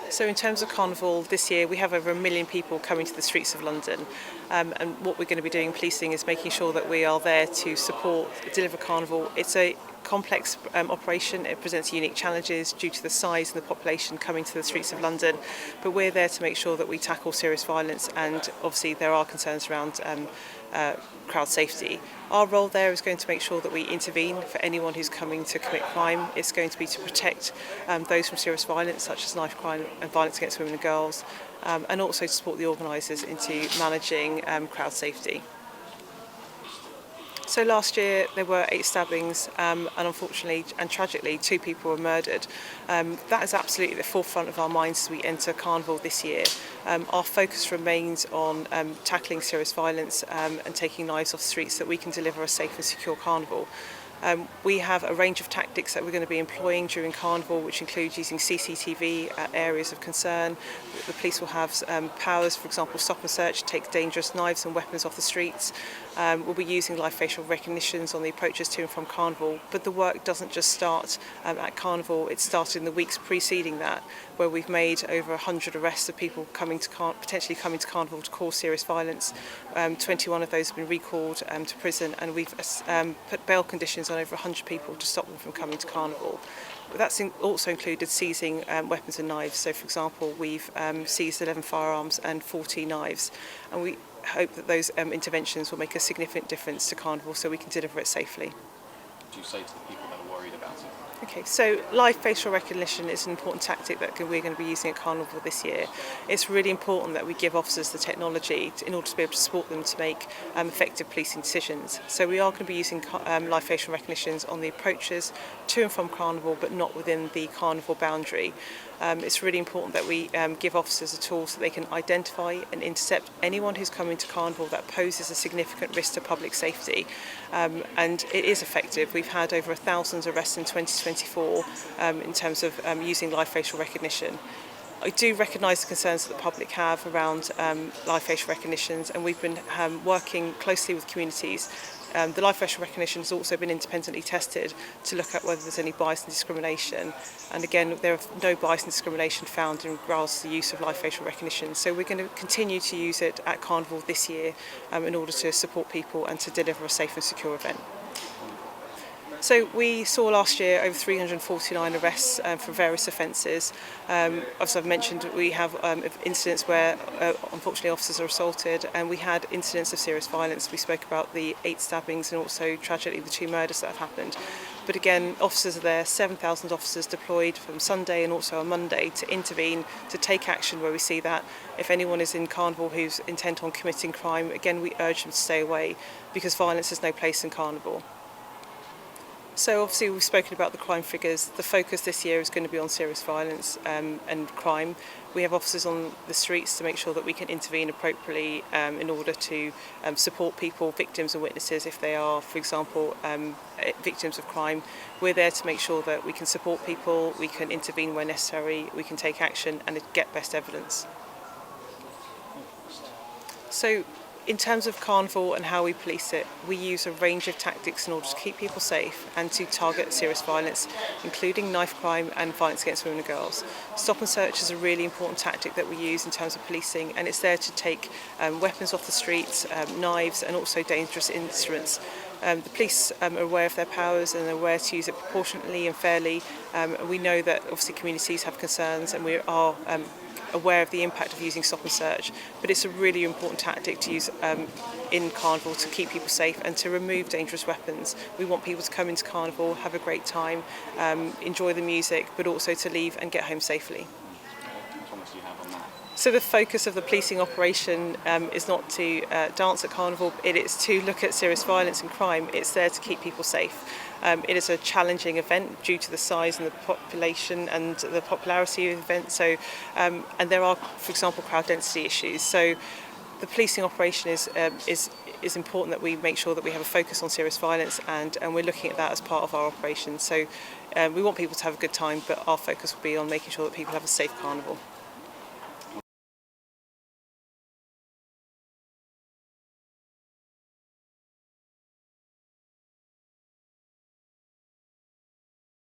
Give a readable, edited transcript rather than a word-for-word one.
So in terms of Carnival this year, we have over 1 million people coming to the streets of London, and what we're going to be doing policing is making sure that we are there to support, deliver Carnival. It's a complex operation. It presents unique challenges due to the size and the population coming to the streets of London, but we're there to make sure that we tackle serious violence, and obviously there are concerns around crowd safety. Our role there is going to make sure that we intervene for anyone who's coming to commit crime. It's going to be to protect those from serious violence, such as knife crime and violence against women and girls, and also to support the organisers into managing crowd safety. So last year there were 8 stabbings, and unfortunately and tragically 2 people were murdered. That is absolutely at the forefront of our minds as we enter Carnival this year. Our focus remains on tackling serious violence and taking knives off the streets so that we can deliver a safe and secure Carnival. We have a range of tactics that we're going to be employing during Carnival, which includes using CCTV at areas of concern. The police will have powers, for example, stop and search, take dangerous knives and weapons off the streets. We'll be using live facial recognitions on the approaches to and from Carnival, but the work doesn't just start at Carnival. It started in the weeks preceding that, where we've made over 100 arrests of people potentially coming to Carnival to cause serious violence. 21 of those have been recalled to prison, and we've put bail conditions on over 100 people to stop them from coming to Carnival. That's also included seizing weapons and knives. So, for example, we've seized 11 firearms and 40 knives, and we hope that those interventions will make a significant difference to Carnival so we can deliver it safely. What do you say to the people that are worried about it? Okay, so live facial recognition is an important tactic that we're going to be using at Carnival this year. It's really important that we give officers the technology in order to be able to support them to make effective policing decisions. So we are going to be using live facial recognitions on the approaches to and from Carnival, but not within the Carnival boundary. It's really important that we give officers a tool so they can identify and intercept anyone who's coming to Carnival that poses a significant risk to public safety. And it is effective. We've had over 1,000 arrests in 2024 in terms of using live facial recognition. I do recognise the concerns that the public have around live facial recognitions, and we've been working closely with communities. The live facial recognition has also been independently tested to look at whether there's any bias and discrimination. And again, there are no bias and discrimination found in regards to the use of live facial recognition. So we're going to continue to use it at Carnival this year in order to support people and to deliver a safe and secure event. So we saw last year over 349 arrests for various offences. As I've mentioned, we have incidents where unfortunately officers are assaulted, and we had incidents of serious violence. We spoke about the 8 stabbings and also tragically the 2 murders that have happened. But again, officers are there, 7,000 officers deployed from Sunday and also on Monday to intervene, to take action where we see that. If anyone is in Carnival who's intent on committing crime, again we urge them to stay away, because violence has no place in Carnival. So obviously we've spoken about the crime figures. The focus this year is going to be on serious violence and crime. We have officers on the streets to make sure that we can intervene appropriately in order to support people, victims and witnesses, if they are, for example, victims of crime. We're there to make sure that we can support people, we can intervene where necessary, we can take action and get best evidence. So, in terms of Carnival and how we police it, we use a range of tactics in order to keep people safe and to target serious violence, including knife crime and violence against women and girls. Stop and search is a really important tactic that we use in terms of policing, and it's there to take weapons off the streets, knives and also dangerous instruments. The police are aware of their powers and are aware to use it proportionately and fairly. We know that obviously communities have concerns, and we are aware of the impact of using stop and search, but it's a really important tactic to use in Carnival to keep people safe and to remove dangerous weapons. We want people to come into Carnival, have a great time, enjoy the music, but also to leave and get home safely. What promise do you have on that? So the focus of the policing operation is not to dance at Carnival, it is to look at serious violence and crime. It's there to keep people safe. It is a challenging event due to the size and the population and the popularity of the event. So, and there are, for example, crowd density issues. So the policing operation is important that we make sure that we have a focus on serious violence, and we're looking at that as part of our operation. So we want people to have a good time, but our focus will be on making sure that people have a safe Carnival.